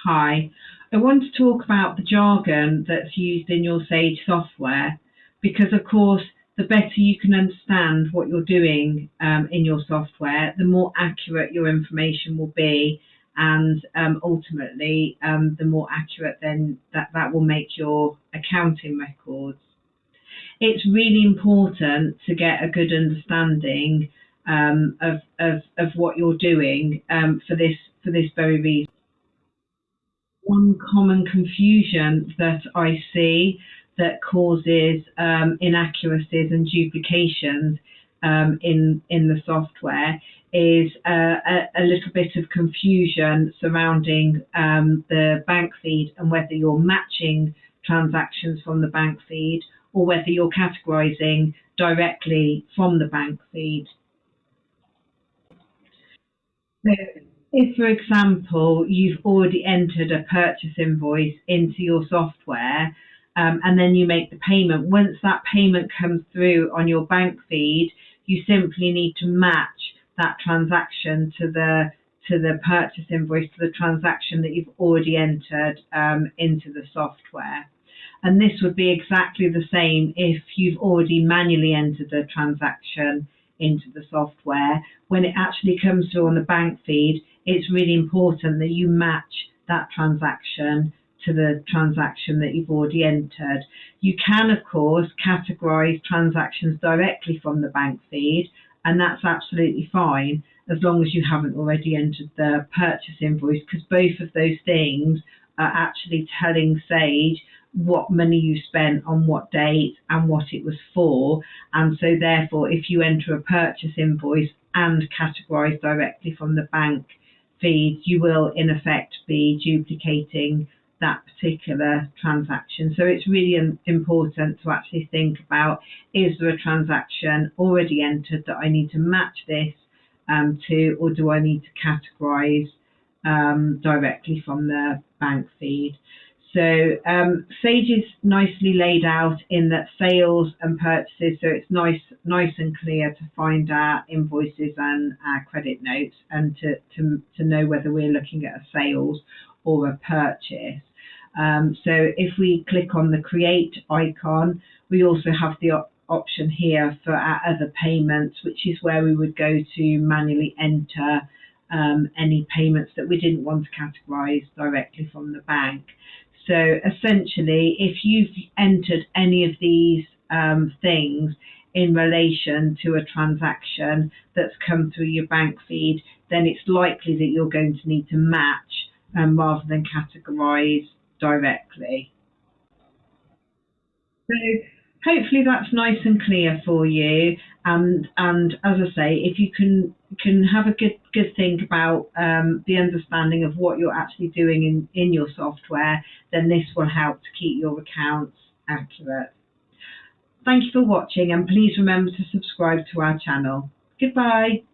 Hi, I want to talk about the jargon that's used in your Sage software because, of course, the better you can understand what you're doing in your software, the more accurate your information will be, and ultimately, the more accurate then that will make your accounting records. It's really important to get a good understanding of what you're doing for this very reason. One common confusion that I see that causes inaccuracies and duplications in the software is a little bit of confusion surrounding the bank feed and whether you're matching transactions from the bank feed or whether you're categorizing directly from the bank feed. So if, for example, you've already entered a purchase invoice into your software and then you make the payment, once that payment comes through on your bank feed, you simply need to match that transaction to the purchase invoice, to the transaction that you've already entered into the software. And this would be exactly the same if you've already manually entered a transaction into the software. When it actually comes through on the bank feed, it's really important that you match that transaction to the transaction that you've already entered. You can, of course, categorize transactions directly from the bank feed, and that's absolutely fine as long as you haven't already entered the purchase invoice, because both of those things are actually telling Sage what money you spent on what date and what it was for. And so therefore, if you enter a purchase invoice and categorize directly from the bank feed, you will in effect be duplicating that particular transaction. So it's really important to actually think about, is there a transaction already entered that I need to match this to, or do I need to categorize directly from the bank feed? So Sage is nicely laid out in that sales and purchases, so it's nice and clear to find our invoices and our credit notes and to know whether we're looking at a sales or a purchase. So if we click on the create icon, we also have the option here for our other payments, which is where we would go to manually enter any payments that we didn't want to categorize directly from the bank. So essentially, if you've entered any of these things in relation to a transaction that's come through your bank feed, then it's likely that you're going to need to match rather than categorize directly. So hopefully that's nice and clear for you. And as I say, if you can have a good think about the understanding of what you're actually doing in your software, then this will help to keep your accounts accurate. Thank you for watching, and please remember to subscribe to our channel. Goodbye.